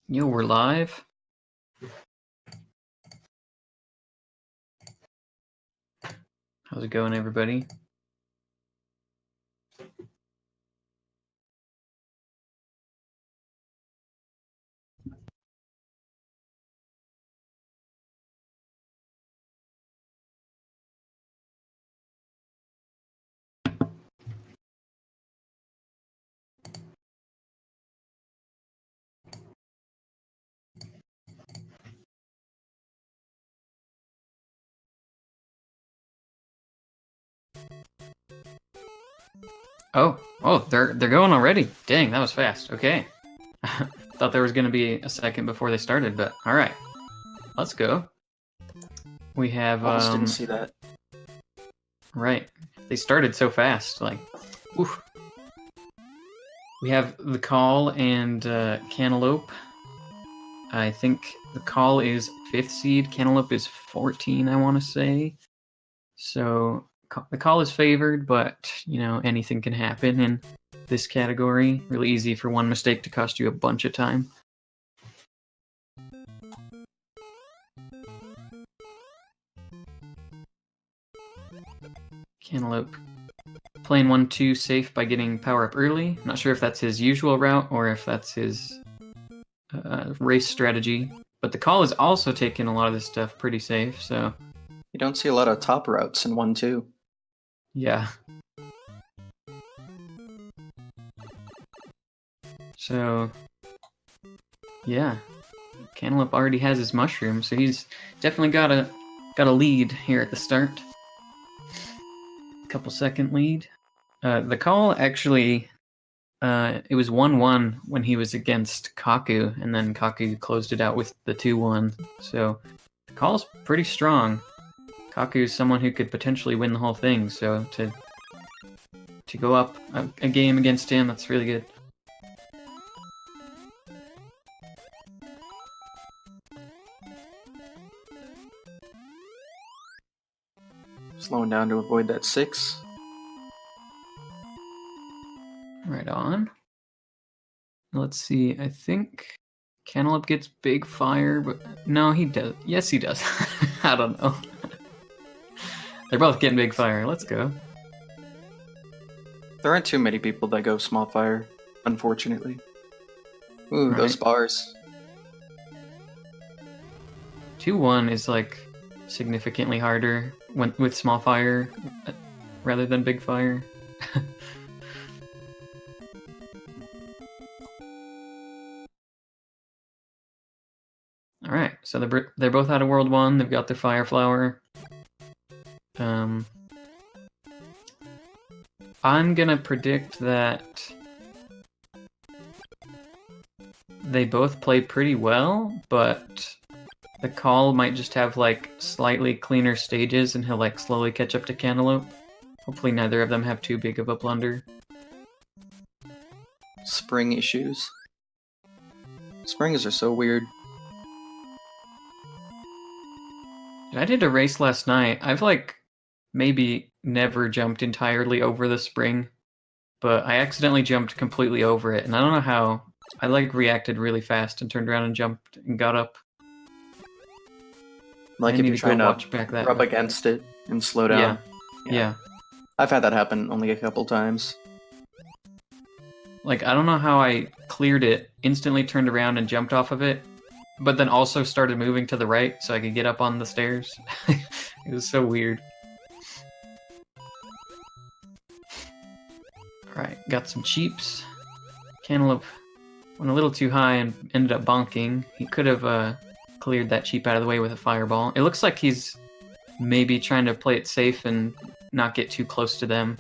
Yo, we're live. How's it going, everybody? Oh, they're going already. Dang, that was fast. Okay. Thought there was going to be a second before they started, but all right. Let's go. We have Almost didn't see that. Right. They started so fast, like oof. We have the Call and Cantaloupe. I think the Call is 5th seed, Cantaloupe is 14, I want to say. So the Call is favored, but you know, anything can happen in this category. Really easy for one mistake to cost you a bunch of time. Cantaloupe playing 1-2 safe by getting power up early. Not sure if that's his usual route or if that's his race strategy. But the Call is also taking a lot of this stuff pretty safe, so... You don't see a lot of top routes in 1-2. Yeah. So... yeah. Cantaloupe already has his mushroom, so he's definitely got a lead here at the start. Couple second lead. The Call actually, it was 1-1 when he was against Kaku, and then Kaku closed it out with the 2-1. So the Call's pretty strong. Kaku is someone who could potentially win the whole thing, so to go up a game against him, that's really good. Slowing down to avoid that 6. Right on. Let's see, I think Cantaloupe gets big fire, but no, he does. Yes, he does. I don't know. They're both getting big fire. Let's go. There aren't too many people that go small fire, unfortunately. Ooh, Right. Those bars. 2-1 is like significantly harder with small fire rather than big fire. All right, so they're both out of World 1. They've got their Fire Flower. I'm gonna predict that they both play pretty well, but the Call might just have like slightly cleaner stages, and he'll like slowly catch up to Cantaloupe. Hopefully, neither of them have too big of a blunder. Spring issues. Springs are so weird. I did a race last night. I've like maybe never jumped entirely over the spring, but I accidentally jumped completely over it, and I don't know how. I like reacted really fast and turned around and jumped and got up. Like I if need you're to go trying to watch back that. rub against it and slow down. Yeah. I've had that happen only a couple times. Like, I don't know how I cleared it, instantly turned around and jumped off of it, but then also started moving to the right so I could get up on the stairs. It was so weird. Alright, got some cheaps. Cantaloupe went a little too high and ended up bonking. He could have cleared that cheap out of the way with a fireball. It looks like he's maybe trying to play it safe and not get too close to them.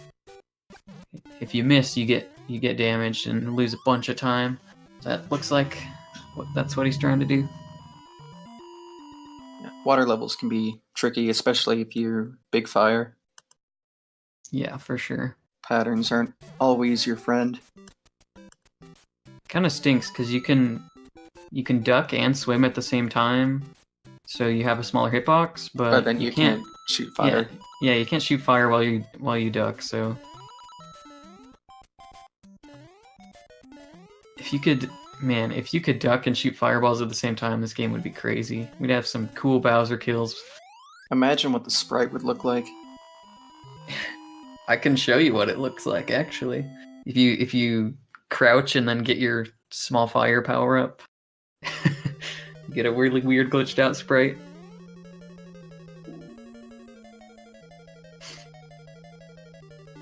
If you miss, you get damaged and lose a bunch of time. That looks like that's what he's trying to do. Yeah. Water levels can be tricky, especially if you're big fire. Yeah, for sure. Patterns aren't always your friend. Kind of stinks because you can duck and swim at the same time, so you have a smaller hitbox, but then you can't shoot fire. Yeah, you can't shoot fire while you duck. So if you could Man, if you could duck and shoot fireballs at the same time, this game would be crazy. We'd have some cool Bowser kills. Imagine what the sprite would look like. I can show you what it looks like, actually. If you crouch and then get your small fire power up, you get a really weird glitched out sprite.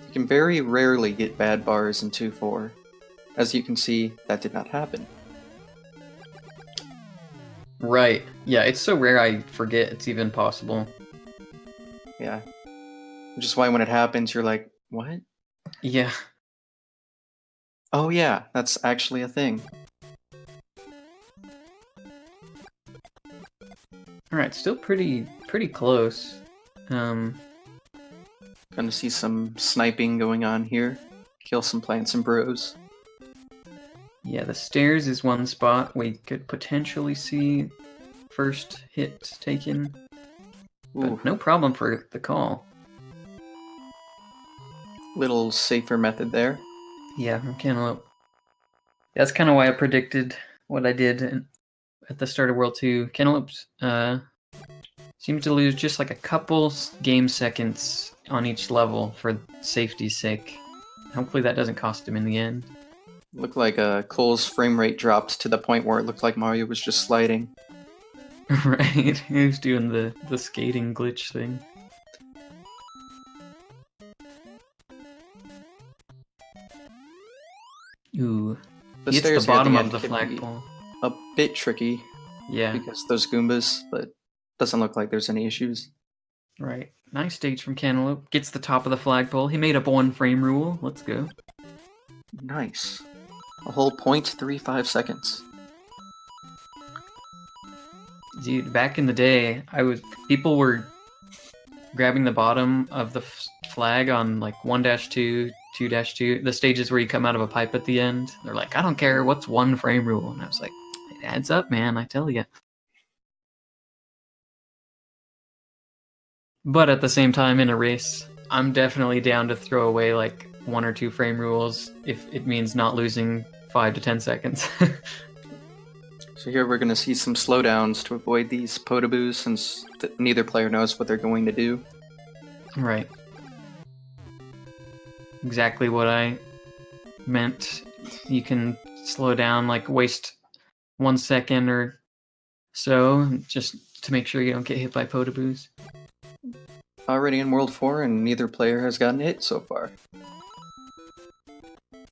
You can very rarely get bad bars in 2-4. As you can see, that did not happen. Right. Yeah, it's so rare I forget it's even possible. Yeah. Which is why when it happens, you're like, what? Yeah. Oh yeah, that's actually a thing. Alright, still pretty close. Gonna see some sniping going on here. Kill some plants and bros. Yeah, the stairs is one spot we could potentially see first hit taken. But Ooh, no problem for the call. little safer method there. Yeah, from Cantaloupe. That's kind of why I predicted what I did at the start of World 2. Cantaloupe's seems to lose just like a couple game seconds on each level for safety's sake. Hopefully that doesn't cost him in the end. Looked like Cole's frame rate dropped to the point where it looked like Mario was just sliding. Right, he was doing the skating glitch thing. Ooh, The he hits stairs the here at bottom end of the can be flagpole. a bit tricky Yeah, because those Goombas, but doesn't look like there's any issues. right. Nice stage from Cantaloupe. Gets the top of the flagpole. He made up one frame rule. Let's go. Nice. A whole 0.35 seconds. Dude, back in the day, people were grabbing the bottom of the flag on like 1-2, 2-2, the stages where you come out of a pipe at the end. They're like, I don't care, what's one frame rule? And I was like, it adds up, man, I tell you. But at the same time, in a race, I'm definitely down to throw away like 1 or 2 frame rules if it means not losing 5 to 10 seconds. So here we're going to see some slowdowns to avoid these potaboos since neither player knows what they're going to do. Right. Exactly what I meant. You can slow down, like waste 1 second or so, just to make sure you don't get hit by potaboos. Already in World 4 and neither player has gotten hit so far.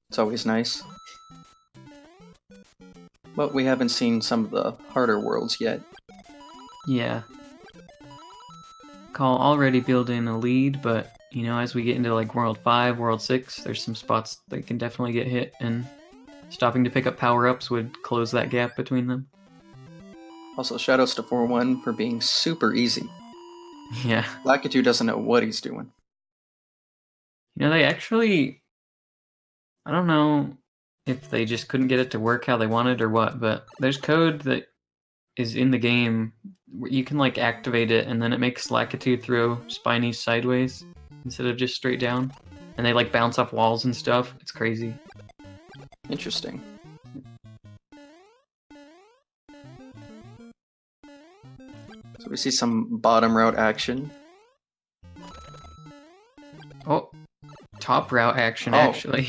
It's always nice. But we haven't seen some of the harder worlds yet. Yeah. Call already building a lead, but you know, as we get into like World 5, World 6, there's some spots that can definitely get hit, and stopping to pick up power-ups would close that gap between them. Also, shoutouts to 4-1 for being super easy. Yeah. Lakitu doesn't know what he's doing. You know, they actually... I don't know if they just couldn't get it to work how they wanted or what, but there's code that is in the game where you can like activate it and then it makes Lakitu throw spiny sideways instead of just straight down. And they like bounce off walls and stuff. It's crazy. Interesting. So we see some bottom route action. Oh, top route action, Oh. actually.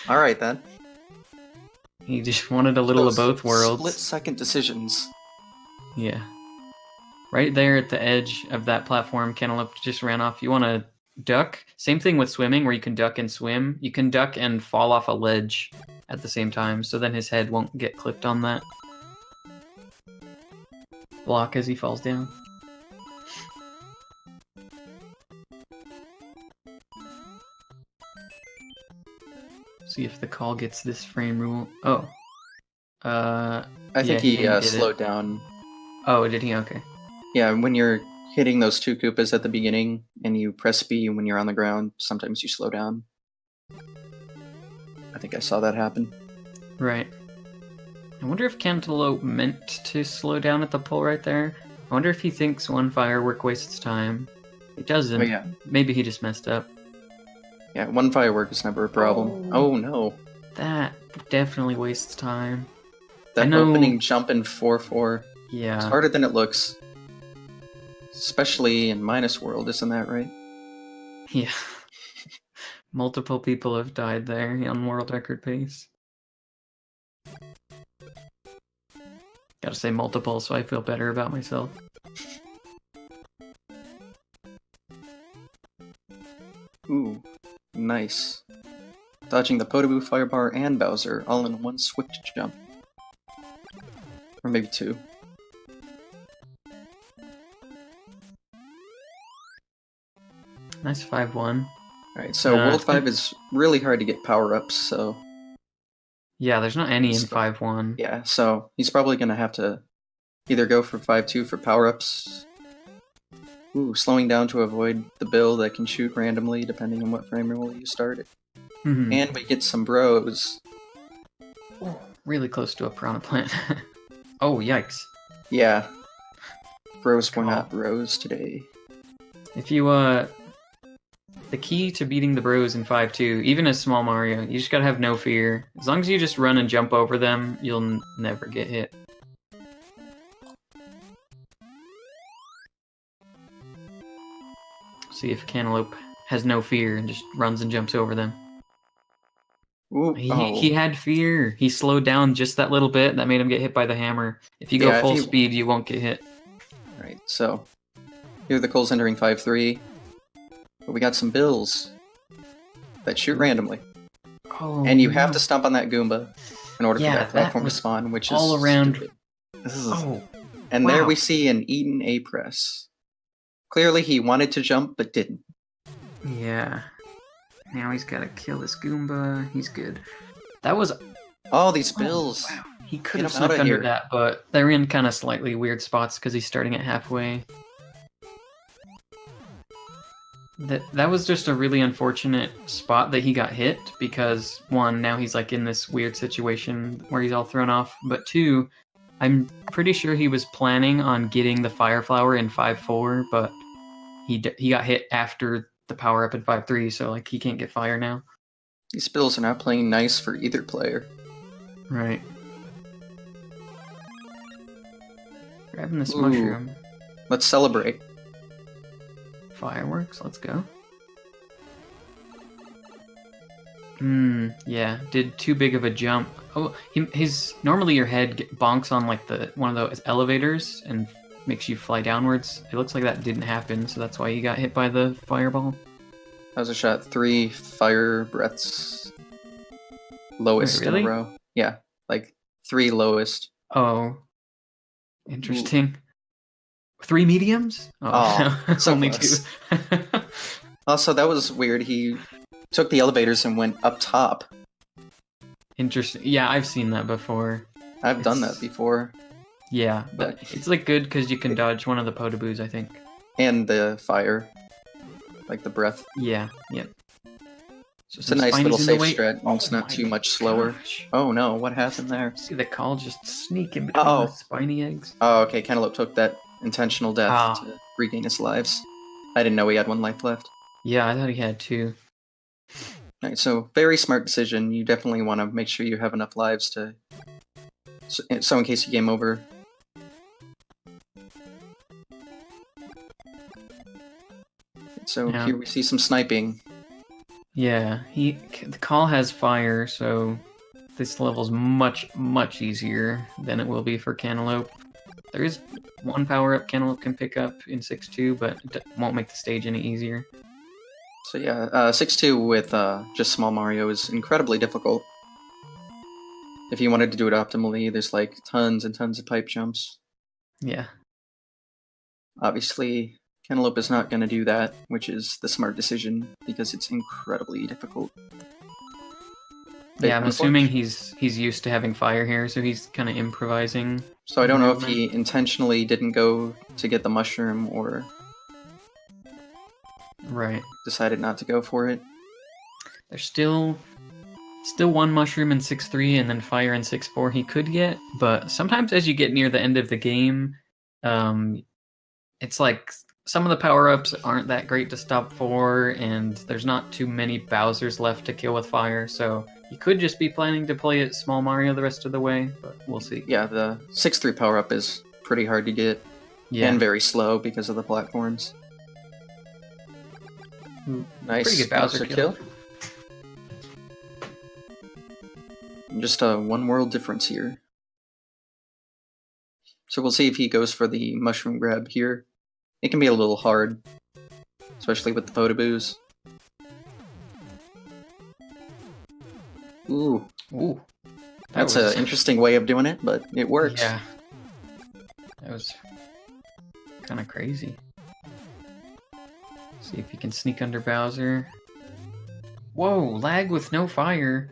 Alright then. He just wanted a little of both worlds. Split-second decisions. Yeah. Right there at the edge of that platform, Cantaloupe just ran off. You want to duck? Same thing with swimming, where you can duck and swim. You can duck and fall off a ledge at the same time, so then his head won't get clipped on that block as he falls down. See if the call gets this frame rule. Oh. I think yeah, he did slowed it. down. Oh, did he? Okay. Yeah, when you're hitting those 2 Koopas at the beginning and you press B when you're on the ground, sometimes you slow down. I think I saw that happen. Right. I wonder if Cantaloupe meant to slow down at the pole right there. I wonder if he thinks one firework wastes time. It doesn't. Oh, yeah. Maybe he just messed up. Yeah, 1 firework is never a problem. Oh, no. That definitely wastes time. That I know... opening jump in 4-4. Yeah. It's harder than it looks. Especially in Minus World, isn't that right? Yeah. Multiple people have died there on world record pace. Gotta say multiple so I feel better about myself. Ooh, nice. Dodging the Podoboo, Firebar, and Bowser all in one swift jump. Or maybe two. Nice 5-1. Alright, so World 5 is really hard to get power-ups, so... Yeah, there's not any in 5-1. Yeah, so he's probably gonna have to either go for 5-2 for power-ups. Ooh, slowing down to avoid the bill that can shoot randomly depending on what frame roll you start it. And we get some bros. Oh, really close to a piranha plant. Oh, yikes. Yeah. Bros were not bros today. If you, the key to beating the bros in 5-2, even as Small Mario, you just gotta have no fear. As long as you just run and jump over them, you'll never get hit. See if Cantaloupe has no fear and just runs and jumps over them. Ooh, he had fear. He slowed down just that little bit. That made him get hit by the hammer. If you go full speed, you won't get hit. Right, so here the Cole's entering 5-3. But we got some bills that shoot randomly. Oh, and you have to stomp on that Goomba in order for that platform to was spawn, which is all around. stupid. And there we see an Eaton A-press. Clearly he wanted to jump, but didn't. Yeah. Now he's got to kill this Goomba. He's good. That was... all these bills. Wow. He could have snuck under that, but they're in kind of slightly weird spots because he's starting at halfway. That was just a really unfortunate spot that he got hit, because one, now he's like in this weird situation where he's all thrown off, but two, I'm pretty sure he was planning on getting the Fire Flower in 5-4, but he got hit after the power-up in 5-3, so like he can't get fire now. These bills are not playing nice for either player. Right. Grabbing this mushroom. Let's celebrate. Fireworks, let's go. Yeah, did too big of a jump. Oh, normally your head bonks on like one of those elevators and makes you fly downwards. It looks like that didn't happen, so that's why he got hit by the fireball. That was a shot 3 fire breaths. Lowest in a row. Yeah, like 3 lowest. Oh. Interesting. 3 mediums? Oh, no, so only close. 2. Also, that was weird. He took the elevators and went up top. Interesting. Yeah, I've seen that before. I've done that before. Yeah, but it's like good because you can dodge one of the Podoboos, I think. And the fire. Like the breath. Yeah, yep. So it's a nice little safe strat, and it's not too much slower. Gosh. Oh no, what happened there? See the call just sneak in between the spiny eggs? Oh, okay, Cantaloupe took that intentional death to regain his lives. I didn't know he had 1 life left. Yeah, I thought he had 2. Alright, so very smart decision. You definitely want to make sure you have enough lives to... So in case you game over. So here we see some sniping. Yeah, the call has fire, so this level's much, much easier than it will be for Cantaloupe. There is 1 power-up Cantaloupe can pick up in 6-2, but it won't make the stage any easier. So yeah, 6-2 with just Small Mario is incredibly difficult. If you wanted to do it optimally, there's like tons and tons of pipe jumps. Yeah. Obviously, Cantaloupe is not going to do that, which is the smart decision, because it's incredibly difficult. Yeah, I'm assuming he's used to having fire here, so he's kind of improvising. So I don't know if he intentionally didn't go to get the mushroom, or decided not to go for it. There's still 1 mushroom in 6-3, and then fire in 6-4 he could get, but sometimes as you get near the end of the game, it's like some of the power-ups aren't that great to stop for, and there's not too many Bowsers left to kill with fire, so He could just be planning to play it Small Mario the rest of the way, but we'll see. Yeah, the 6-3 power-up is pretty hard to get. Yeah. And very slow because of the platforms. Nice. Pretty good Bowser kill. Just a one world difference here. So we'll see if he goes for the mushroom grab here. It can be a little hard, especially with the Photoboos. Ooh. Ooh. That's an interesting way of doing it, but it works. Yeah. That was kind of crazy. See if you can sneak under Bowser. Whoa, lag with no fire.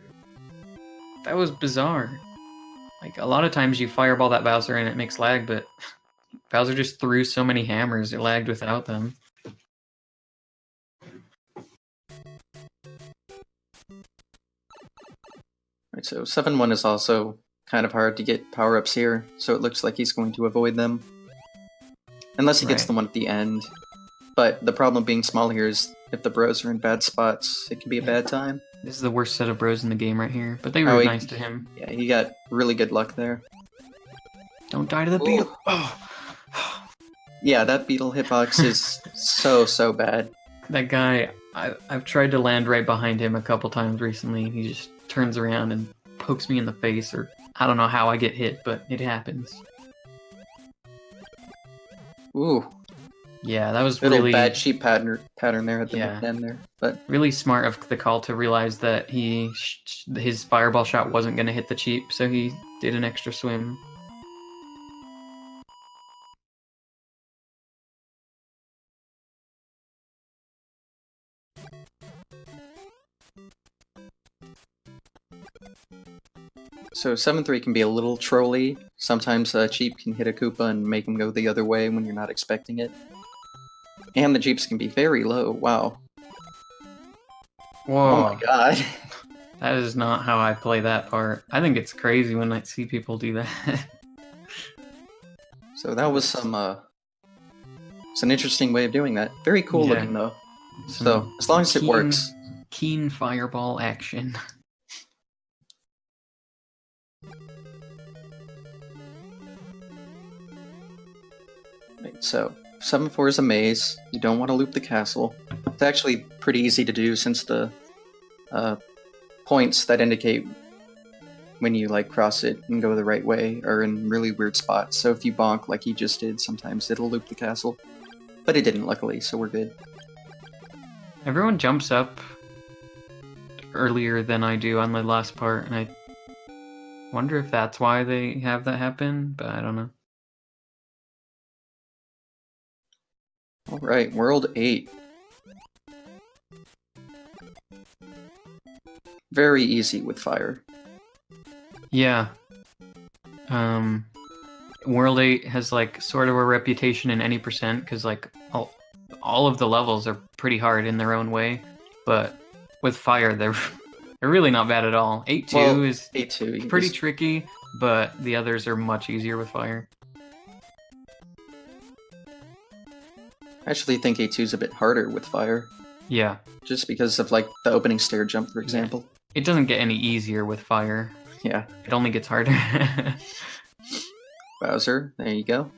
That was bizarre. Like, a lot of times you fireball that Bowser and it makes lag, but Bowser just threw so many hammers, it lagged without them. Right, so 7-1 is also kind of hard to get power-ups here, so it looks like he's going to avoid them. Unless he gets the one at the end. But the problem being small here is if the bros are in bad spots, it can be a bad time. This is the worst set of bros in the game right here, but they were nice to him. Yeah, he got really good luck there. Don't die to the beetle. Oh. Yeah, that beetle hitbox is so bad. That guy, I've tried to land right behind him a couple times recently, and he just turns around and pokes me in the face, or I don't know how I get hit, but it happens. Ooh. Yeah, that was really really bad cheap pattern there at the end there, but really smart of the call to realize that his fireball shot wasn't going to hit the cheap, so he did an extra swim. So 7-3 can be a little trolly. Sometimes cheap can hit a Koopa and make him go the other way when you're not expecting it. And the jeeps can be very low. Wow. Whoa. Oh my god. That is not how I play that part. I think it's crazy when I see people do that. So that was it's an interesting way of doing that. Very cool looking though. So as long as it works. Keen fireball action. Right, so 7-4 is a maze. You don't want to loop the castle. It's actually pretty easy to do since the points that indicate when you like cross it and go the right way are in really weird spots. So if you bonk like he just did, sometimes it'll loop the castle. But it didn't, luckily, so we're good. Everyone jumps up earlier than I do on the last part, and I wonder if that's why they have that happen, but I don't know. Alright, World 8. Very easy with fire. Yeah. World 8 has like sort of a reputation in any percent, because like all of the levels are pretty hard in their own way, but with fire they're really not bad at all. 8-2 is 8-2 pretty tricky, but the others are much easier with fire. I actually think 8-2 is a bit harder with fire. Yeah. Just because of like the opening stair jump, for example. It doesn't get any easier with fire. Yeah. It only gets harder. Bowser, there you go.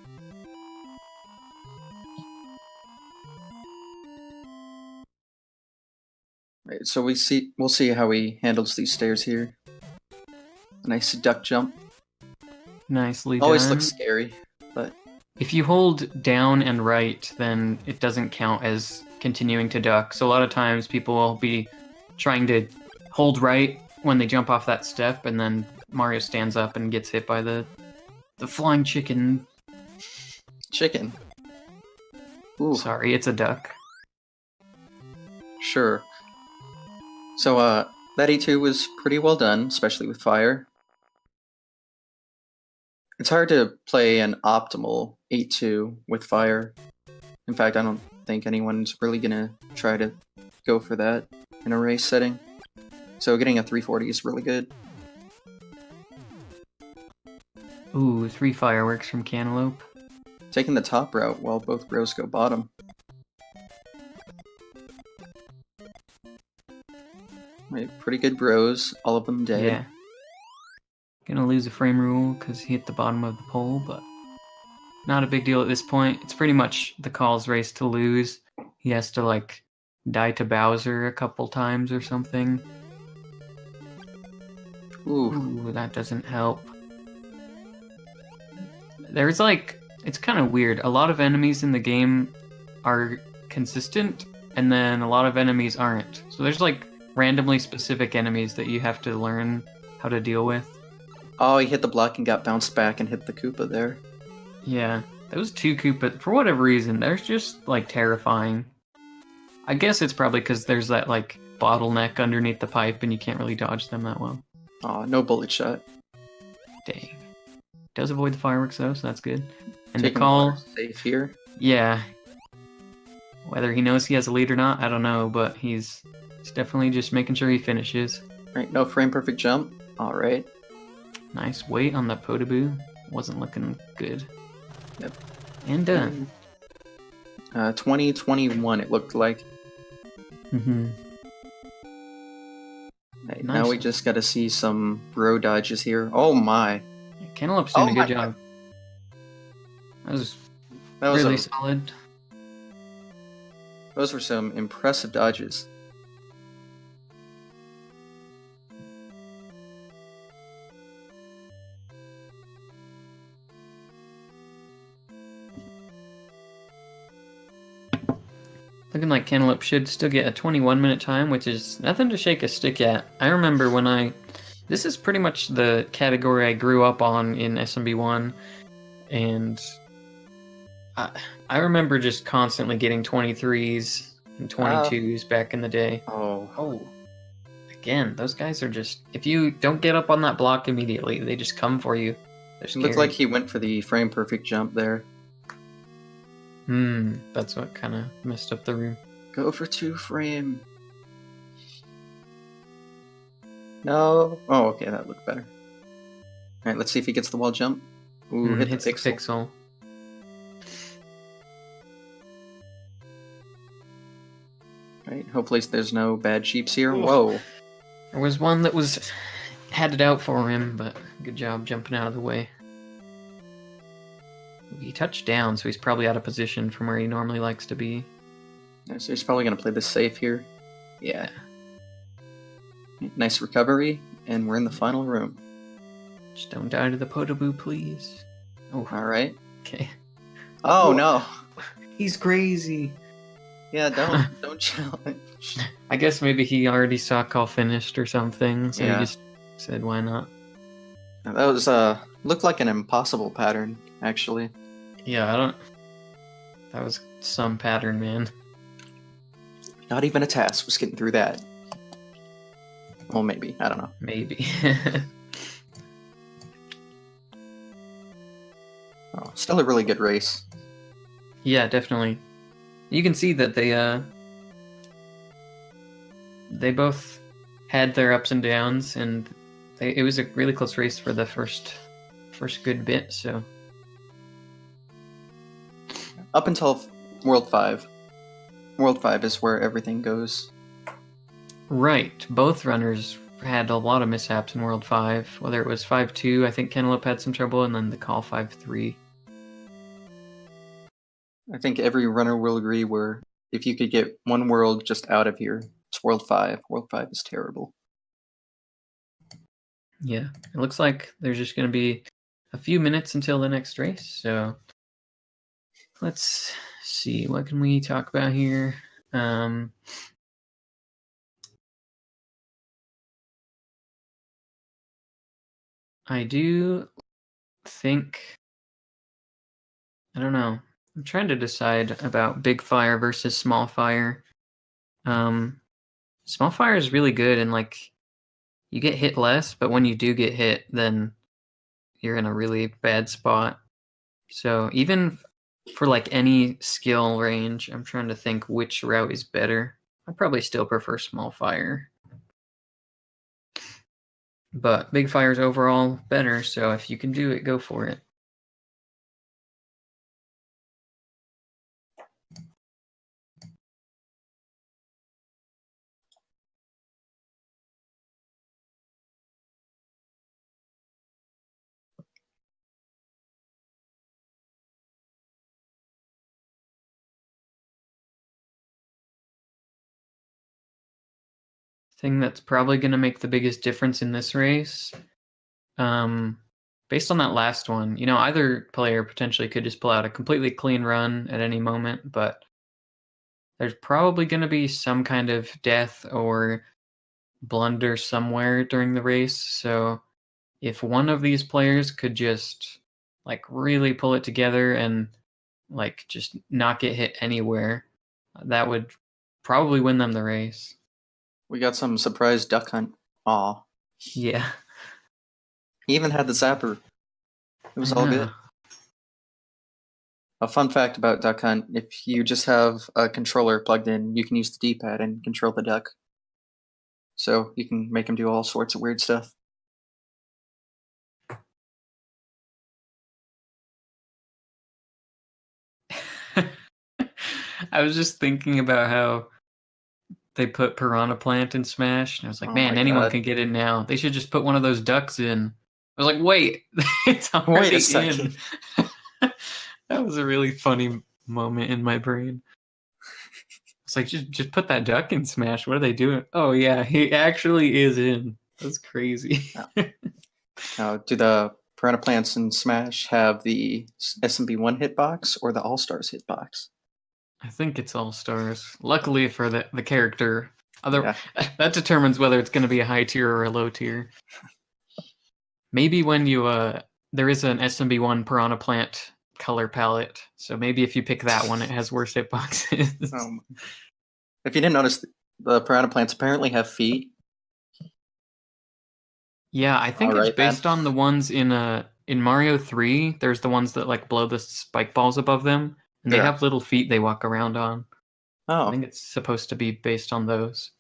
Right, so we'll see how he handles these stairs here. A nice duck jump. Nicely Always done. looks scary, but if you hold down and right, then it doesn't count as continuing to duck. So a lot of times people will be trying to hold right when they jump off that step, and then Mario stands up and gets hit by the flying chicken. Chicken? Ooh. Sorry, it's a duck. Sure. So, that 8-2 was pretty well done, especially with fire. It's hard to play an optimal 8-2 with fire. In fact, I don't think anyone's really gonna try to go for that in a race setting. So getting a 340 is really good. Ooh, 3 fireworks from Cantaloupeme. Taking the top route while both bros go bottom. Right, pretty good bros, all of them dead. Yeah. Gonna lose a frame rule because he hit the bottom of the pole, but not a big deal at this point. It's pretty much the Call's race to lose. He has to, like, die to Bowser a couple times or something. Ooh, that doesn't help. There's, like, it's kind of weird. A lot of enemies in the game are consistent, and then a lot of enemies aren't. So there's, like, randomly specific enemies that you have to learn how to deal with. Oh, he hit the block and got bounced back and hit the Koopa there. Yeah, those two Koopa, for whatever reason, they're just, like, terrifying. I guess it's probably because there's that, like, bottleneck underneath the pipe and you can't really dodge them that well. Oh, no bullet shot. Dang. Does avoid the fireworks, though, so that's good. And Taking the Call... safe here. Yeah. Whether he knows he has a lead or not, I don't know, but he's definitely just making sure he finishes. Right, no frame perfect jump. Alright. Nice weight on the Potaboo. Wasn't looking good. Yep. And done. 2021 it looked like. Mm-hmm. Right, Nice. Now we just gotta see some bro dodges here. Oh my. Cantaloupe's doing a good job. That was really solid. Those were some impressive dodges. Looking like Cantaloupe should still get a 21-minute time, which is nothing to shake a stick at. I remember when this is pretty much the category I grew up on in SMB1, and I remember just constantly getting 23s and 22s back in the day. Oh. Again, those guys are just... If you don't get up on that block immediately, they just come for you. It looked like he went for the frame perfect jump there. That's what kind of messed up the room. Go for 2 frame. No. Oh, okay, that looked better. Alright, let's see if he gets the wall jump. Ooh, hit the pixel. Right, hopefully there's no bad sheeps here. Oof. Whoa. There was one that had it out for him, but good job jumping out of the way. He touched down, so he's probably out of position from where he normally likes to be. Yeah, so he's probably going to play this safe here. Yeah. Nice recovery, and we're in the final room. Just don't die to the Potaboo, please. Oh. Alright. Okay. Oh, no. He's crazy. Yeah, don't challenge. I guess maybe he already saw Call finished or something, so yeah. he just said, why not? That was, looked like an impossible pattern, actually. Yeah, that was some pattern, man. Not even a task was getting through that. Well, maybe. I don't know. Maybe. Oh, still a really good race. Yeah, definitely. You can see that they both had their ups and downs, and it was a really close race for the first good bit, so... Up until World 5. World 5 is where everything goes. Right. Both runners had a lot of mishaps in World 5. Whether it was 5-2, I think Cantaloupe had some trouble, and then the Call 5-3. I think every runner will agree where if you could get one world just out of here, it's World 5. World 5 is terrible. Yeah. It looks like there's just going to be a few minutes until the next race, so... Let's see, what can we talk about here? I do think... I don't know. I'm trying to decide about big fire versus small fire. Small fire is really good, and, like, you get hit less, but when you do get hit, then you're in a really bad spot. So even... For, like, any skill range, I'm trying to think which route is better. I probably still prefer small fire. But big fire is overall better, so if you can do it, go for it. thing that's probably going to make the biggest difference in this race, based on that last one, you know, either player potentially could just pull out a completely clean run at any moment, but there's probably going to be some kind of death or blunder somewhere during the race. So if one of these players could just like really pull it together and like just not get hit anywhere, that would probably win them the race. We got some surprise duck hunt. Aw. Yeah. He even had the zapper. It was all good. A fun fact about Duck Hunt, if you just have a controller plugged in, you can use the D-pad and control the duck. So you can make him do all sorts of weird stuff. I was just thinking about how they put Piranha Plant in Smash, and I was like, man, anyone can get in now. They should just put one of those ducks in. I was like, wait, it's already in. That was a really funny moment in my brain. It's like, just put that duck in Smash. What are they doing? Oh, yeah, he actually is in. That's crazy. Now, do the Piranha Plants in Smash have the SMB1 hitbox or the All-Stars hitbox? I think it's All-Stars. Luckily for the character. That determines whether it's going to be a high tier or a low tier. Maybe when you, there is an SMB1 Piranha Plant color palette, so maybe if you pick that one, it has worse hitboxes. If you didn't notice, the Piranha Plants apparently have feet. Yeah, I think it's based on the ones in Mario 3. There's the ones that like blow the spike balls above them, and they have little feet they walk around on. Oh. I think it's supposed to be based on those.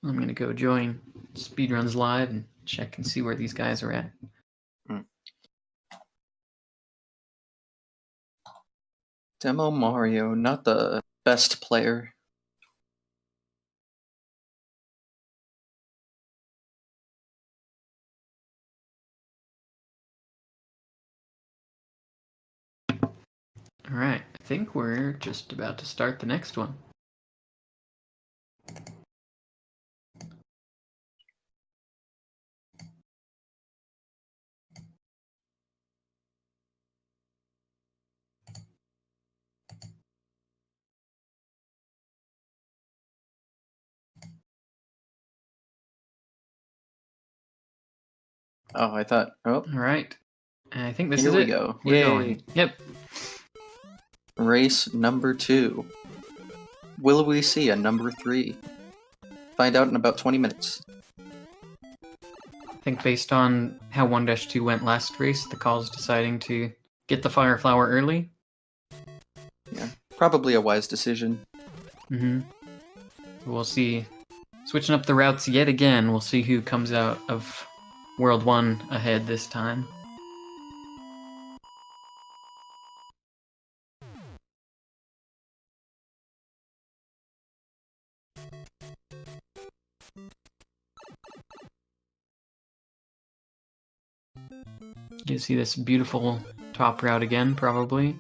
I'm going to go join Speedruns Live and check and see where these guys are at. Demo Mario, not the best player. All right, I think we're just about to start the next one. Oh, I thought. Oh. All right. I think this is it. Here we go. We're going. Yep. Race number 2. Will we see a number 3? Find out in about 20 minutes. I think based on how 1-2 went last race, the call is deciding to get the Fire Flower early. Yeah, probably a wise decision. We'll see. Switching up the routes yet again, we'll see who comes out of World 1 ahead this time. You can see this beautiful top route again, probably.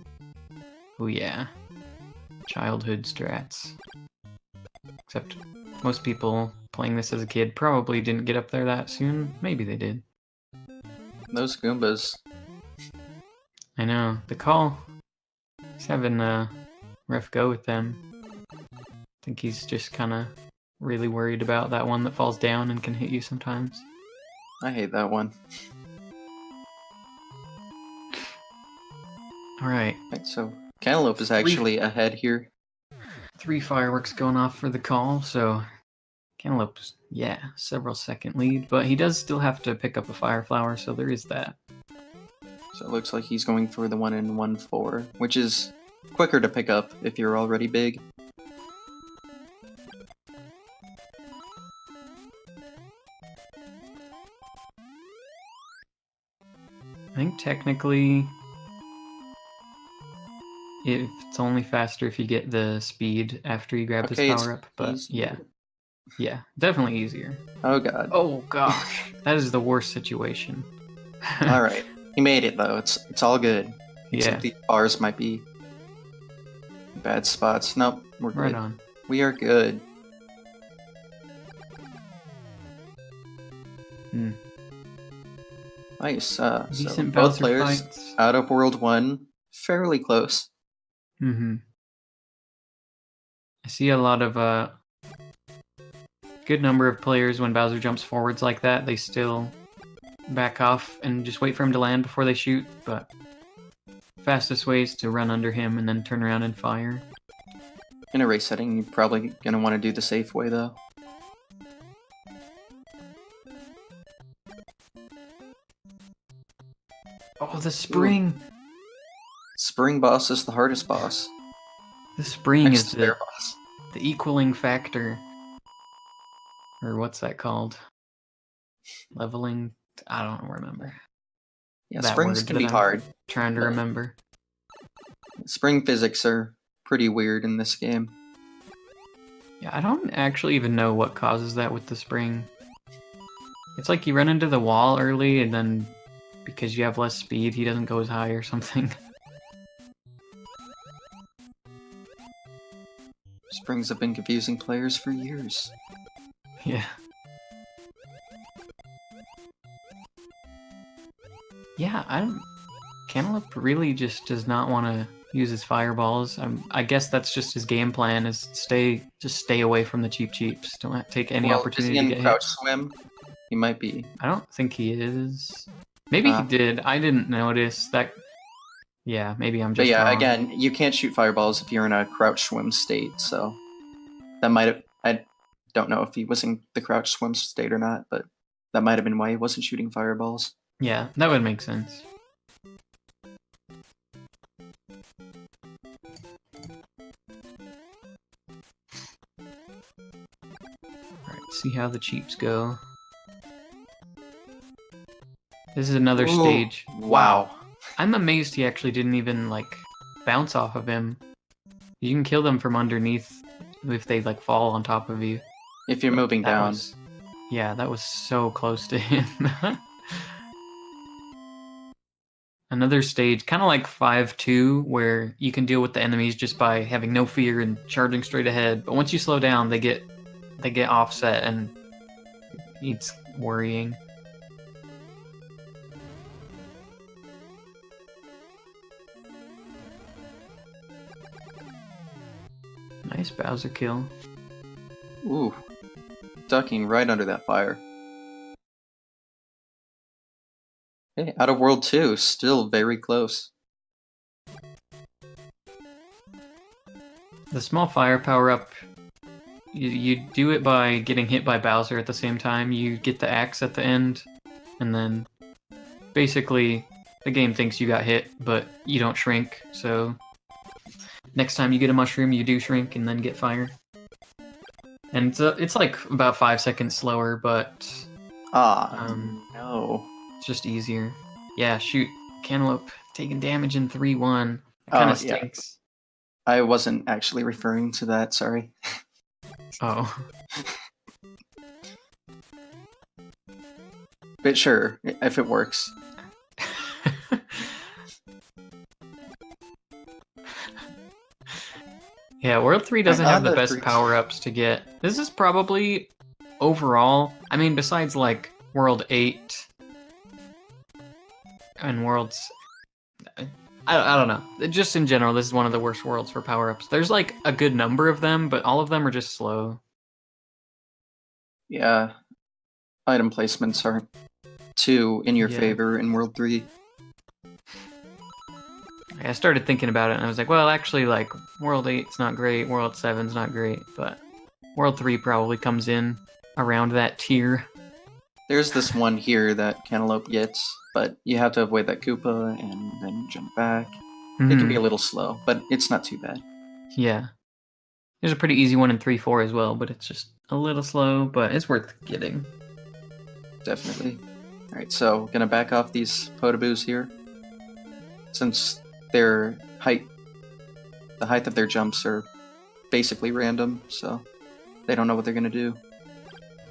Oh yeah. Childhood strats. Except most people playing this as a kid probably didn't get up there that soon. Maybe they did. Those Goombas. I know. The call. He's having a rough go with them. I think he's just kind of really worried about that one that falls down and can hit you sometimes. I hate that one. Alright. So, Cantaloupe is actually ahead here. 3 fireworks going off for the call, so Cantaloupe's, yeah, several second lead, but he does still have to pick up a Fire Flower, so there is that. So it looks like he's going for the 1 in 1-4, which is quicker to pick up if you're already big. I think technically it's only faster if you get the speed after you grab this power-up, but easier. yeah, definitely easier. Oh god. Oh gosh, that is the worst situation. Alright, he made it though, it's all good. Except Yeah. the bars might be bad spots. Nope, we're good. Right on. We are good. Nice. So both players fights. out of World 1, fairly close. I see a lot of good number of players when Bowser jumps forwards like that, they still back off and just wait for him to land before they shoot, but fastest way is to run under him and then turn around and fire. In a race setting, you're probably going to want to do the safe way though. Oh, the spring! Ooh. Spring boss is the hardest boss. The spring Next is to their boss. The equaling factor. Or what's that called? Leveling? I don't remember. Yeah, springs can be hard. Trying to remember. Spring physics are pretty weird in this game. Yeah, I don't actually even know what causes that with the spring. It's like you run into the wall early and then because you have less speed, he doesn't go as high or something. Springs have been confusing players for years. Yeah. Yeah, Cantaloupe really just does not want to use his fireballs. I guess that's just his game plan, is just stay away from the cheeps. Don't take any opportunity to get crouch swim? He might be. I don't think he is. Maybe he did. I didn't notice that. Yeah, maybe I'm just wrong. Again, you can't shoot fireballs if you're in a crouch swim state, so that might have... I don't know if he was in the crouch swim state or not, but that might have been why he wasn't shooting fireballs. Yeah, that would make sense. Alright, see how the cheeps go. This is another stage. Wow. I'm amazed he actually didn't even, like, bounce off of him. You can kill them from underneath if they, like, fall on top of you. If you're moving down. Yeah, that was so close to him. Another stage, kind of like 5-2, where you can deal with the enemies just by having no fear and charging straight ahead. But once you slow down, they get offset, and it's worrying. Nice Bowser kill. Ooh. Ducking right under that fire. Hey, out of World 2, still very close. The small fire power-up, you do it by getting hit by Bowser at the same time. You get the axe at the end, and then basically the game thinks you got hit, but you don't shrink, so next time you get a mushroom, you do shrink and then get fire. And it's like about 5 seconds slower, but... no. It's just easier. Yeah, shoot. Cantaloupe taking damage in 3-1. It kind of stinks. Yeah. I wasn't actually referring to that, sorry. Oh. But sure, if it works. Yeah, World 3 doesn't have the best power-ups to get. This is probably, overall, I mean, besides, like, World 8 and Worlds... I don't know. Just in general, this is one of the worst worlds for power-ups. There's, like, a good number of them, but all of them are just slow. Yeah. Item placements aren't too in your favor in World 3. I started thinking about it, and I was like, well, actually, like, World 8's not great, World 7's not great, but World 3 probably comes in around that tier. There's this one here that Cantaloupe gets, but you have to avoid that Koopa and then jump back. Mm-hmm. It can be a little slow, but it's not too bad. Yeah. There's a pretty easy one in 3-4 as well, but it's just a little slow, but it's worth getting. Definitely. Alright, so gonna back off these Podoboos here. Since their height, the height of their jumps are basically random, so they don't know what they're gonna do.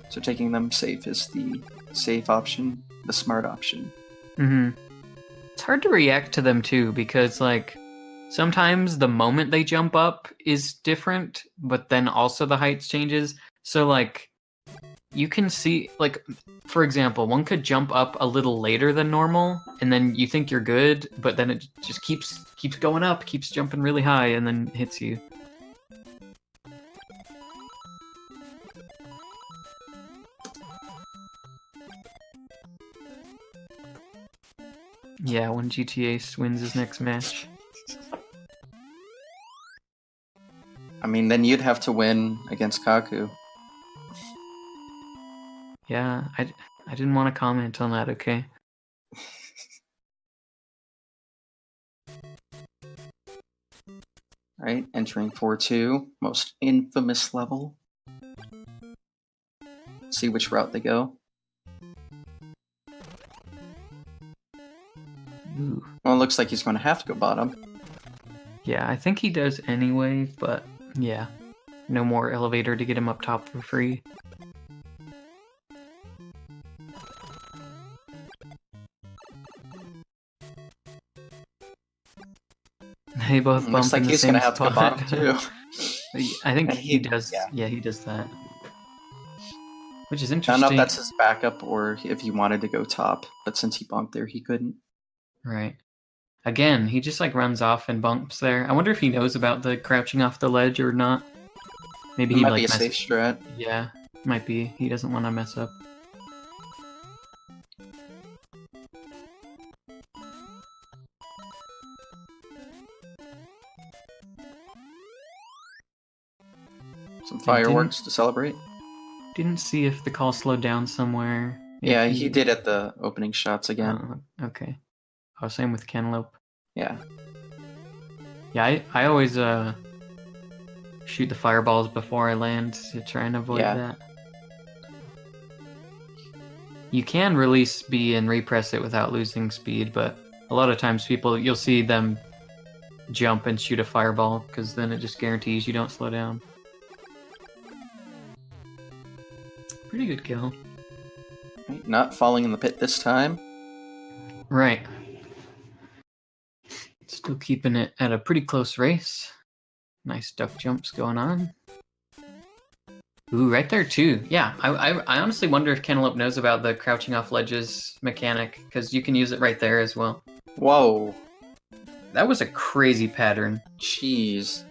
So taking them safe is the safe option, the smart option. It's hard to react to them too, because like sometimes the moment they jump up is different, but then also the height changes. So like you can see, like, for example, one could jump up a little later than normal, and then you think you're good, but then it just keeps going up, keeps jumping really high, and then hits you. Yeah, when GTA wins his next match. I mean, then you'd have to win against Kaku. Yeah, I didn't want to comment on that, okay? Right, entering 4-2, most infamous level. See which route they go. Ooh. Well, it looks like he's going to have to go bottom. Yeah, I think he does anyway, but yeah. No more elevator to get him up top for free. They both bump looks like in the he's same going to have to go spot. bottom too. I think And he does. Yeah, he does that. Which is interesting. I don't know if that's his backup or if he wanted to go top, but since he bumped there, he couldn't. Right. Again, he just like runs off and bumps there. I wonder if he knows about the crouching off the ledge or not. Maybe he might like be a safe strat. Yeah, might be. He doesn't want to mess up. Some fireworks to celebrate. Didn't see if the call slowed down somewhere. Yeah, he did at the opening shots again. Okay. Oh, same with Cantaloupe. Yeah. Yeah, I always shoot the fireballs before I land to try and avoid that. You can release B and repress it without losing speed, but a lot of times you'll see them jump and shoot a fireball, because then it just guarantees you don't slow down. Pretty good kill. Right, not falling in the pit this time. Right. Still keeping it at a pretty close race. Nice duck jumps going on. Ooh, right there too. Yeah, I honestly wonder if Cantaloupe knows about the crouching off ledges mechanic, because you can use it right there as well. Whoa. That was a crazy pattern. Jeez.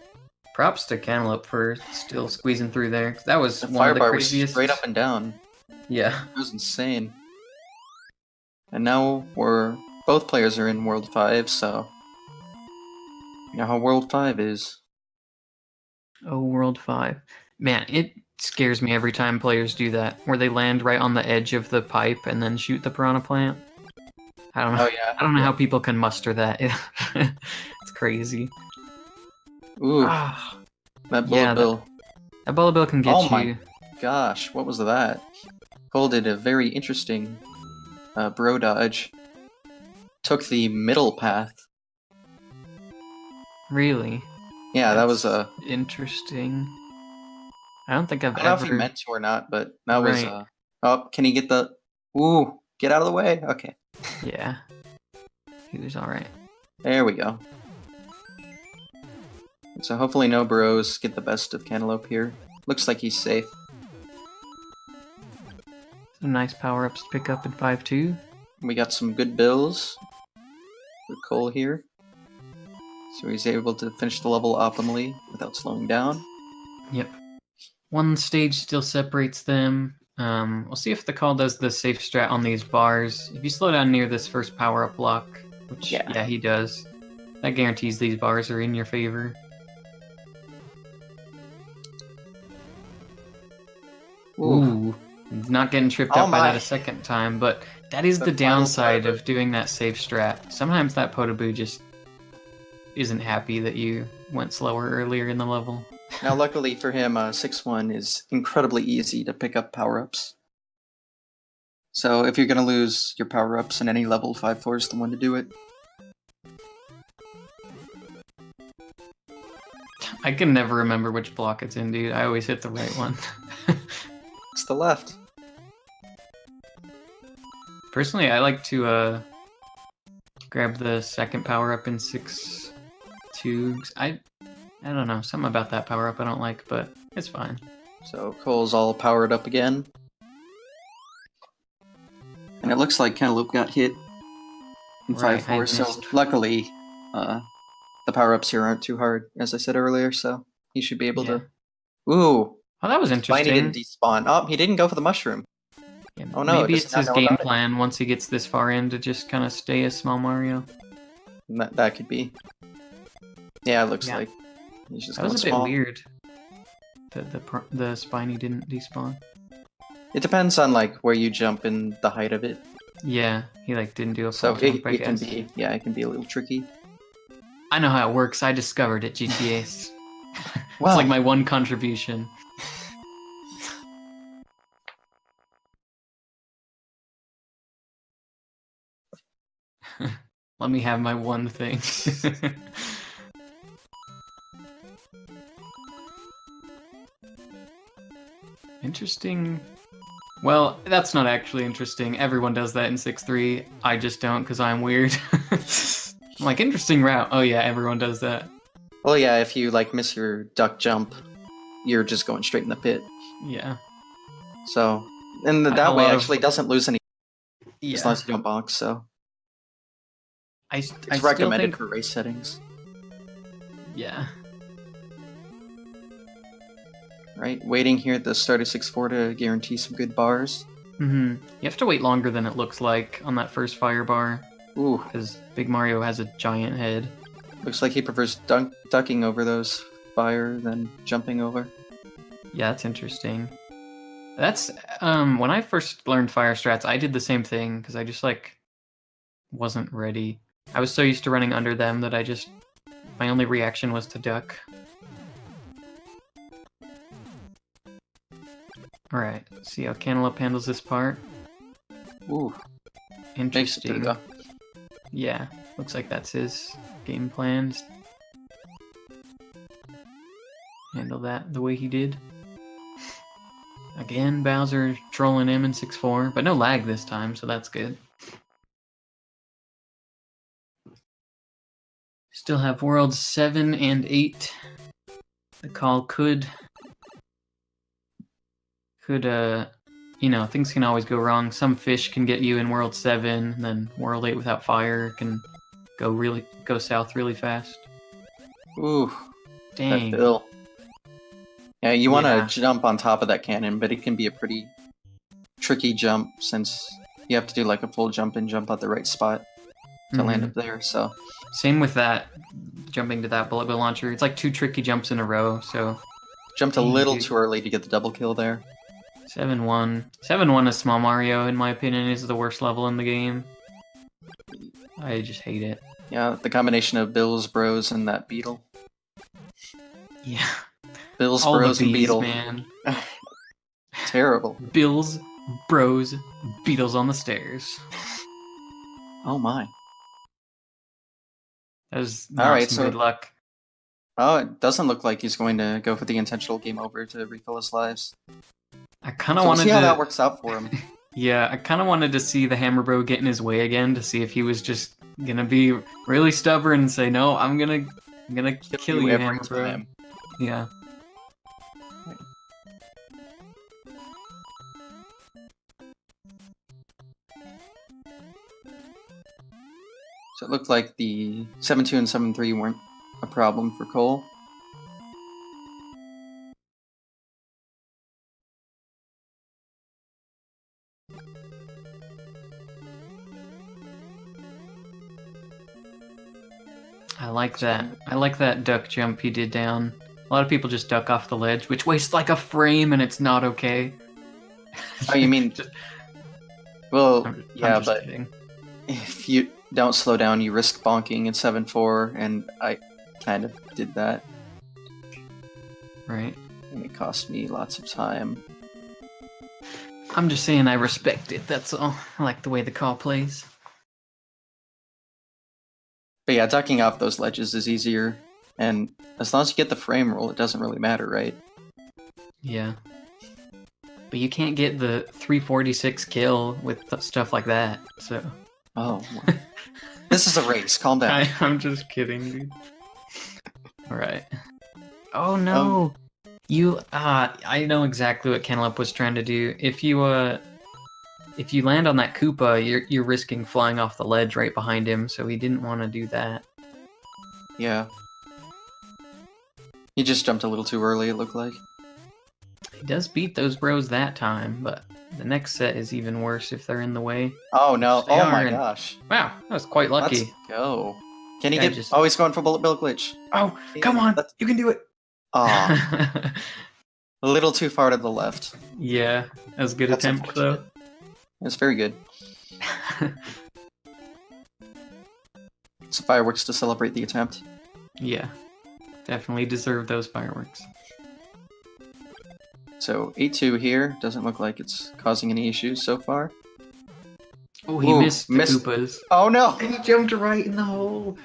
Props to Cantaloupe for still squeezing through there. That was The one of the firebar craziest. was straight up and down. Yeah. That was insane. And now both players are in World 5, so you know how World 5 is. Oh, World 5. Man, it scares me every time players do that, where they land right on the edge of the pipe and then shoot the piranha plant. I don't know. Oh, yeah. I don't know how people can muster that. It's crazy. Ooh. That bullet bill. That bullet bill can get you. Oh my gosh, what was that? Cole did a very interesting bro dodge. Took the middle path. Really? Yeah, that was interesting. I don't think I've I don't know if he meant to or not, but that was oh, can he get the ooh, get out of the way? Okay. Yeah. He was alright. There we go. So hopefully no bros get the best of Cantaloupe here. Looks like he's safe. Some nice power-ups to pick up in 5-2. We got some good bills for Cole here. So he's able to finish the level optimally without slowing down. Yep. One stage still separates them. We'll see if the call does the safe strat on these bars. If you slow down near this first power-up block, which, yeah, he does, that guarantees these bars are in your favor. Ooh. Not getting tripped up by that a second time, but that is the downside of doing that safe strat. Sometimes that Podoboo just isn't happy that you went slower earlier in the level. Now, luckily for him, 6-1 is incredibly easy to pick up power-ups. So if you're gonna lose your power-ups in any level, 5-4 is the one to do it. I can never remember which block it's in, dude. I always hit the right one. It's the left. Personally, I like to grab the second power-up in 6-2. I don't know, something about that power-up I don't like, but it's fine. So Cole's all powered up again. And it looks like Cantaloupe got hit in 5-4, so luckily the power-ups here aren't too hard, as I said earlier, so he should be able to... Ooh! Oh, that was interesting. Spiny didn't despawn. Oh, he didn't go for the mushroom. Yeah, oh no, maybe it's his game plan once he gets this far in to just kind of stay as Small Mario. That could be. Yeah, it looks like he's just that was a small. bit weird. The Spiny didn't despawn. It depends on like where you jump and the height of it. Yeah, he like didn't do a full jump, I guess. It can be a little tricky. I know how it works. I discovered it, GTA's. Wow. It's like my one contribution. Let me have my one thing. Interesting. Well, that's not actually interesting. Everyone does that in 6-3. I just don't because I'm weird. I'm like, interesting route. Oh yeah, everyone does that. Well, yeah, if you like miss your duck jump, you're just going straight in the pit. Yeah. So, and that way actually doesn't lose any as long as you don't bonk, so... It's recommended for race settings. Yeah. Right, waiting here at the start of 6-4 to guarantee some good bars. Mm-hmm. You have to wait longer than it looks like on that first fire bar. Ooh. Because Big Mario has a giant head. Looks like he prefers ducking over those fire than jumping over. Yeah, that's interesting. That's, when I first learned fire strats, I did the same thing, because I just, like, wasn't ready. I was so used to running under them that my only reaction was to duck. Alright, see how Cantaloupe handles this part. Ooh. Interesting. Yeah, looks like that's his game plan. Handle that the way he did. Again, Bowser trolling him in 6-4, but no lag this time, so that's good. Still have Worlds 7 and 8. The call could, you know, things can always go wrong. Some fish can get you in World 7, and then World 8 without fire can go south really fast. Ooh. Dang. That bill. Yeah, you want to jump on top of that cannon, but it can be a pretty tricky jump since you have to do like a full jump and jump at the right spot to land up there, so... Same with that, jumping to that bullet bill launcher. It's like 2 tricky jumps in a row, so... Jumped a little too early to get the double kill there. 7-1. 7-1 as Small Mario, in my opinion, is the worst level in the game. I just hate it. Yeah, the combination of Bills, Bros, and that beetle. Yeah. Bills, Bros, and beetle. Man. Terrible. Bills, Bros, Beetles on the stairs. Oh my. That was not some good luck. Oh, it doesn't look like he's going to go for the intentional game over to refill his lives. I kind of wanted to see how that works out for him. Yeah, I kind of wanted to see the Hammer Bro get in his way again to see if he was just gonna be really stubborn and say, "No, I'm gonna kill you, Hammer Bro." Yeah. So it looked like the 7-2 and 7-3 weren't a problem for Cole. I like that. I like that duck jump he did down. A lot of people just duck off the ledge, which wastes like a frame and it's not okay. Oh, you mean... Well, I'm but kidding. If you don't slow down, you risk bonking in 7-4, and I kind of did that. Right. And it cost me lots of time. I'm just saying I respect it, that's all. I like the way the call plays. But yeah, ducking off those ledges is easier, and as long as you get the frame roll, it doesn't really matter, right? Yeah. But you can't get the 346 kill with stuff like that, so... Oh. Well. This is a race, calm down. I'm just kidding, dude. Alright. Oh no! I know exactly what Cantaloupeme was trying to do. If you land on that Koopa, you're risking flying off the ledge right behind him, so he didn't want to do that. Yeah. He just jumped a little too early, it looked like. He does beat those bros that time, but the next set is even worse if they're in the way. Oh no, oh my gosh. Wow, that was quite lucky. Let's go. Can he get... Oh, he's going for bullet bill glitch. Oh, come on, you can do it! Aw. A little too far to the left. Yeah, that was a good attempt, though. It's very good. Some fireworks to celebrate the attempt. Yeah, definitely deserve those fireworks. So 8-2 here. Doesn't look like it's causing any issues so far. Oh, he missed the Koopas. Oh no! And he jumped right in the hole.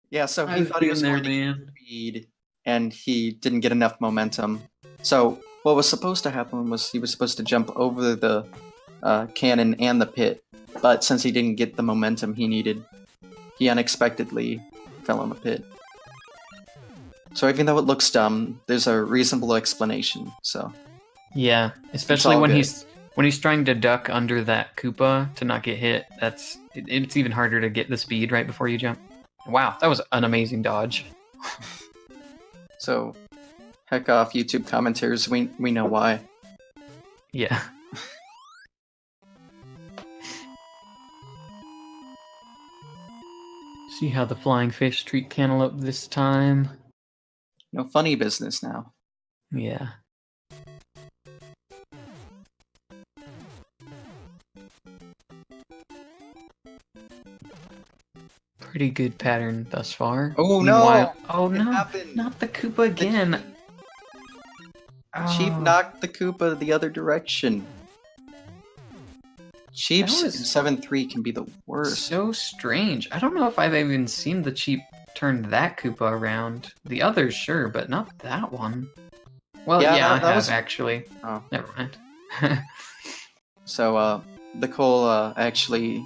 Yeah, so he thought he was going to get speed, and he didn't get enough momentum. So what was supposed to happen was he was supposed to jump over the cannon and the pit, but since he didn't get the momentum he needed, he unexpectedly fell in the pit. So even though it looks dumb, there's a reasonable explanation. So yeah, especially when he's trying to duck under that Koopa to not get hit. It's even harder to get the speed right before you jump. Wow, that was an amazing dodge. So heck off YouTube commenters, we know why. Yeah. See how the flying fish treat Cantaloupe this time. No funny business now. Yeah. Pretty good pattern thus far. Oh no! Oh no! Not the Koopa again! Cheap knocked the Koopa the other direction. Cheeps in 7-3 can be the worst. So strange. I don't know if I've even seen the Cheap turn that Koopa around. The others, sure, but not that one. Well, yeah, I have actually. Oh. Never mind. So, the Cole actually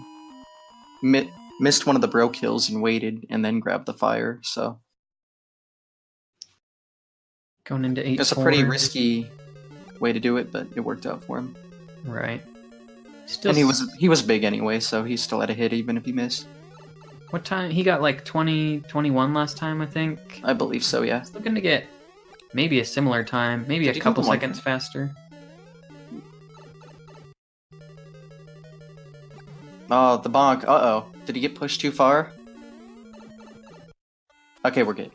missed one of the bro kills and waited, and then grabbed the fire, so... Going into 8-4. It's a pretty risky way to do it, but it worked out for him. Right. And he was big anyway, so he still had a hit even if he missed. What time? He got like 21 last time, I think. I believe so, yeah. He's looking to get maybe a similar time, maybe a couple seconds faster. Oh, the bonk. Uh-oh. Did he get pushed too far? Okay, we're good.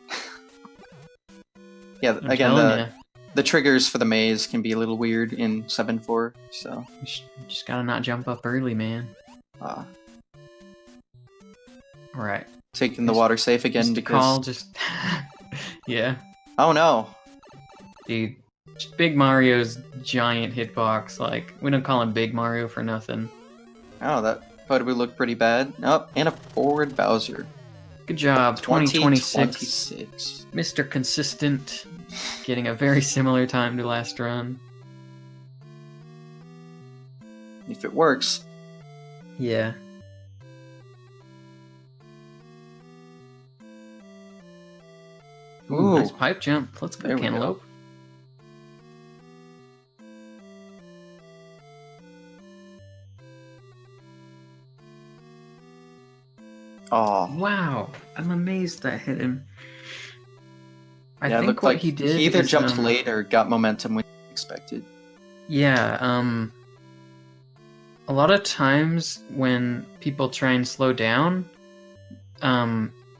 Yeah, again, the triggers for the maze can be a little weird in 7-4, so... You just gotta not jump up early, man. Alright. Taking the water safe again because... yeah. Oh no! Dude, Big Mario's giant hitbox, like, we don't call him Big Mario for nothing. Oh, that photo looked pretty bad. Oh, and a forward Bowser. Good job, 2026. Mr. Consistent, getting a very similar time to last run. If it works. Yeah. Ooh, nice pipe jump. Let's go, Cantaloupe. Oh. Wow. I'm amazed that hit him. I think what he did he either jumped late or got momentum when expected. Yeah, a lot of times when people try and slow down,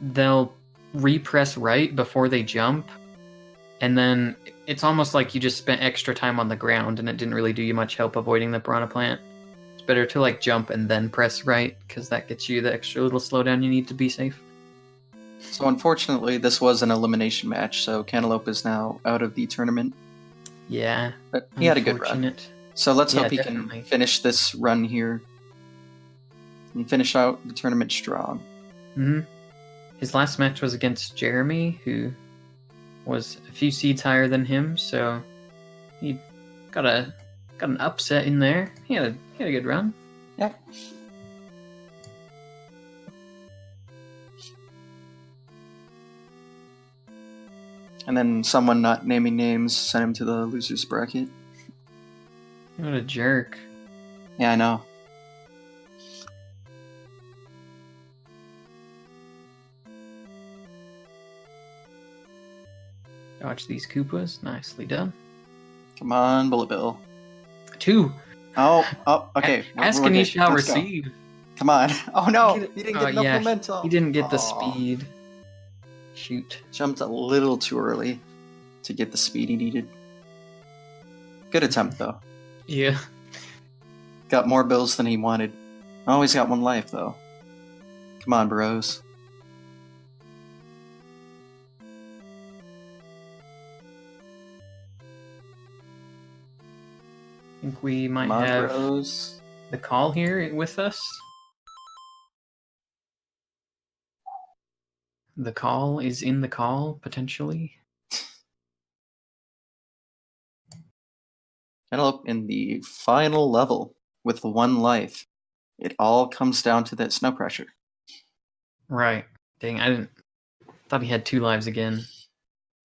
they'll repress right before they jump, and then it's almost like you just spent extra time on the ground and it didn't really do you much help avoiding the piranha plant. It's better to like jump and then press right, because that gets you the extra little slowdown you need to be safe. So unfortunately, this was an elimination match, so Cantaloupeme is now out of the tournament. Yeah. But he had a good run. So let's hope he can finish this run here and finish out the tournament strong. Mm-hmm. His last match was against Jeremy, who was a few seeds higher than him, so he got an upset in there. He had a good run. Yeah. And then someone not naming names sent him to the losers bracket. What a jerk. Yeah, I know. Dodge these Koopas. Nicely done. Come on, Bullet Bill. 2. Oh, okay. Ask and he shall receive. Go. Come on. Oh no, he didn't get enough momentum. He didn't get the speed. Shoot. Jumped a little too early to get the speed he needed. Good attempt, though. Yeah. Got more bills than he wanted. Always got 1 life, though. Come on, bros. I think we might have the call here with us. The call is in the call, potentially. Cantaloupe in the final level with 1 life. It all comes down to that snow pressure. Right. Dang, thought he had 2 lives again.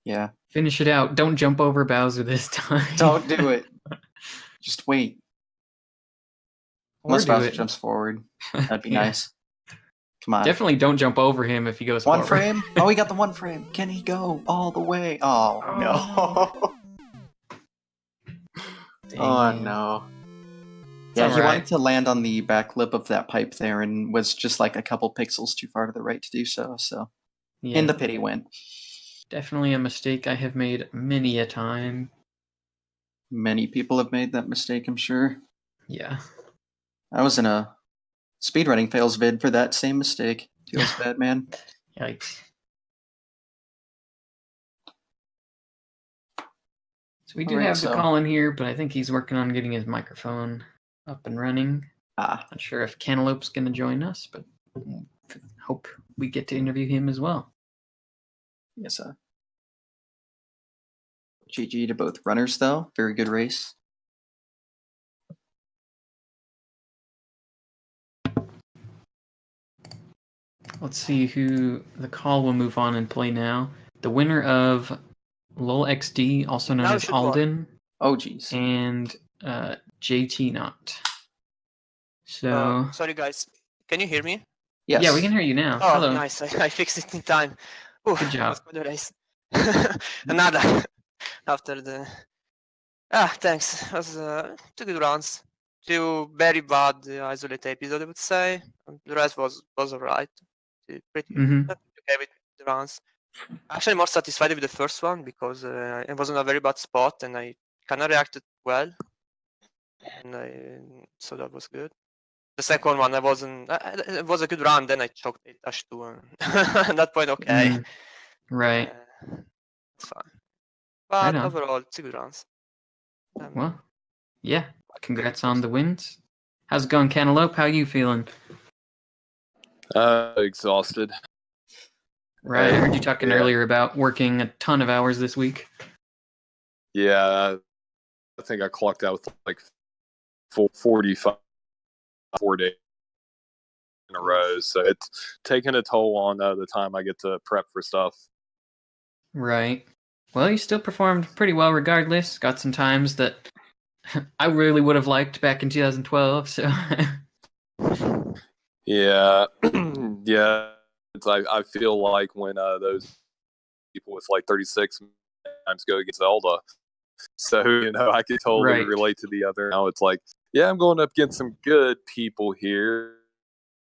Yeah. Finish it out. Don't jump over Bowser this time. Don't do it. Just wait. Unless Bowser jumps forward. That'd be nice. Come on. Definitely don't jump over him if he goes forward. 1 frame? Oh, he got the 1 frame. Can he go all the way? Oh, no. Oh, no. Yeah, he wanted to land on the back lip of that pipe there and was just like a couple pixels too far to the right to do so. So, in the pit he went. Definitely a mistake I have made many a time. Many people have made that mistake, I'm sure. Yeah. I was in a speedrunning fails vid for that same mistake. Feels bad, man. Yikes. So we do have the call in here, but I think he's working on getting his microphone up and running. Not sure if Cantaloupe's going to join us, but hope we get to interview him as well. Yes, sir. GG to both runners, though. Very good race. Let's see who the call will move on and play now. The winner of LolXD, also known as Alden. Oh, geez. And JT Not. So. Sorry, guys. Can you hear me? Yes. Yeah, we can hear you now. Oh, hello. Nice. I fixed it in time. Ooh, good job. For the race. Another. After the. Thanks. It was 2 good rounds. 2 very bad isolated episodes, I would say. The rest was alright. Pretty okay with the rounds. Actually, more satisfied with the first one because I was in a very bad spot and I kind of reacted well, and so that was good. The second one, I wasn't. It was a good run. Then I choked it dash 2, and at that point, okay, right, it's fine. But overall, it's a good rounds. Well, yeah. Congrats on the wins. How's it going, Cantaloupe? How are you feeling? Exhausted. Right, I heard you talking earlier about working a ton of hours this week. Yeah, I think I clocked out with like 45 4 days in a row, so it's taking a toll on the time I get to prep for stuff. Right. Well, you still performed pretty well regardless. Got some times that I really would have liked back in 2012, so... Yeah, yeah. I feel like when those people with like 36 times go against Zelda, so I could totally relate to the other. Now it's like, yeah, I'm going up against some good people here,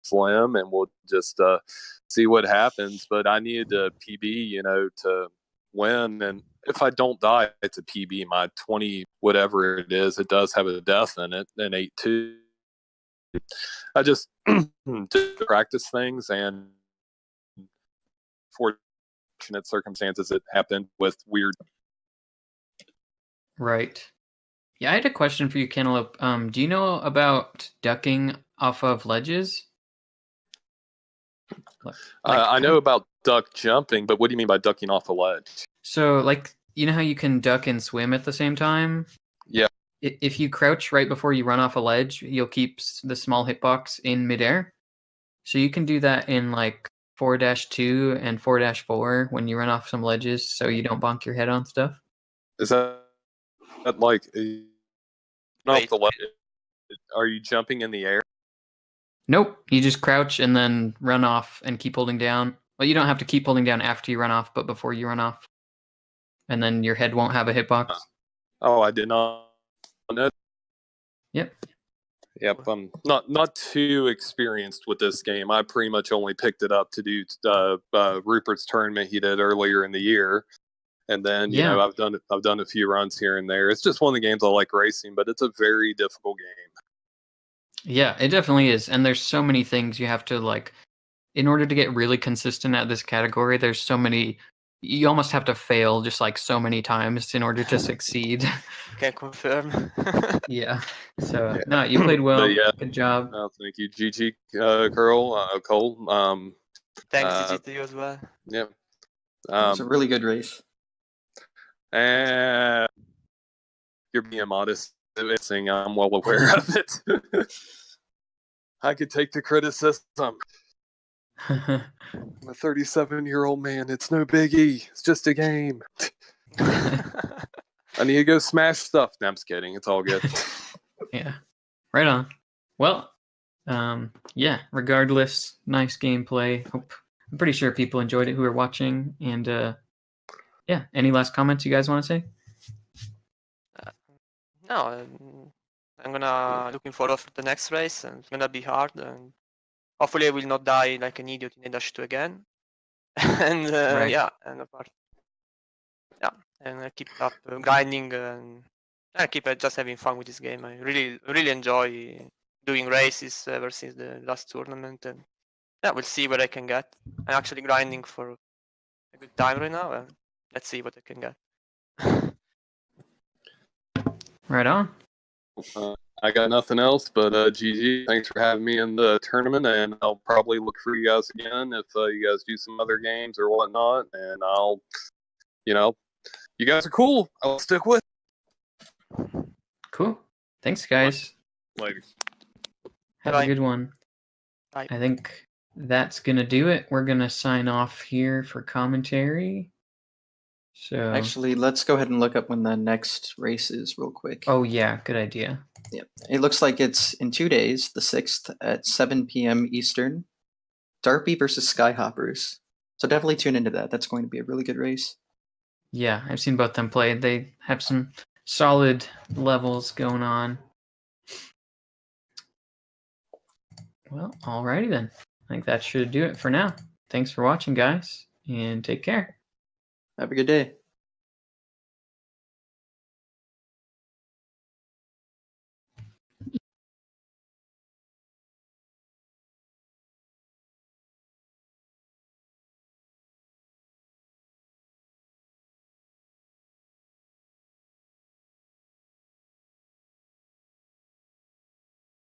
Slim, and we'll just see what happens. But I needed a PB, to win, and if I don't die, it's a PB. My 20 whatever it is, it does have a death in it, an 8-2. I just practice things, and fortunate circumstances it happened with weird. Right. Yeah, I had a question for you, Cantaloupe. Do you know about ducking off of ledges? I know about duck jumping, but what do you mean by ducking off a ledge? So, like, you know how you can duck and swim at the same time? Yeah. If you crouch right before you run off a ledge, you'll keep the small hitbox in midair. So you can do that in like 4-2 and 4-4 when you run off some ledges, so you don't bonk your head on stuff. Is that like off the ledge? Are you jumping in the air? Nope. You just crouch and then run off and keep holding down. Well, you don't have to keep holding down after you run off, but before you run off. And then your head won't have a hitbox. Oh, I did not know. Yep. Yep. I'm not too experienced with this game. I pretty much only picked it up to do Rupert's tournament he did earlier in the year. And then, you know, I've done a few runs here and there. It's just one of the games I like racing, but it's a very difficult game. Yeah, it definitely is. And there's so many things you have to, like, in order to get really consistent at this category, there's so many, you almost have to fail just like so many times in order to succeed. Can confirm. Yeah. So, no, you played well. Yeah. Good job. Oh, thank you, GG, Cole. Thanks, GG, to you as well. Yeah. It's a really good race. And you're being modest. I'm well aware of it. I could take the criticism. I'm a 37-year-old man. It's no biggie. It's just a game. I need to go smash stuff. No, I'm just kidding. It's all good. Yeah. Right on. Well, yeah, regardless, nice gameplay. I'm pretty sure people enjoyed it who are watching. And yeah, any last comments you guys want to say? No, I'm gonna looking forward for the next race, and it's gonna be hard, and hopefully I will not die like an idiot in A-2 again. And yeah, and apart, yeah, and I keep up grinding, and I keep just having fun with this game. I really enjoy doing races ever since the last tournament, and yeah, we'll see what I can get. I'm actually grinding for a good time right now, and let's see what I can get. Right on. I got nothing else, but GG, thanks for having me in the tournament, and I'll probably look for you guys again if you guys do some other games or whatnot, and I'll, you know, you guys are cool. I'll stick with it. Cool. Thanks, guys. Later. Have a good one. Bye. I think that's going to do it. We're going to sign off here for commentary. So actually, let's go ahead and look up when the next race is real quick. Oh, yeah. Good idea. Yeah. It looks like it's in 2 days, the 6th at 7 p.m. Eastern. Darby versus Skyhoppers. So definitely tune into that. That's going to be a really good race. Yeah, I've seen both them play. They have some solid levels going on. Well, alrighty then. I think that should do it for now. Thanks for watching, guys, and take care. Have a good day.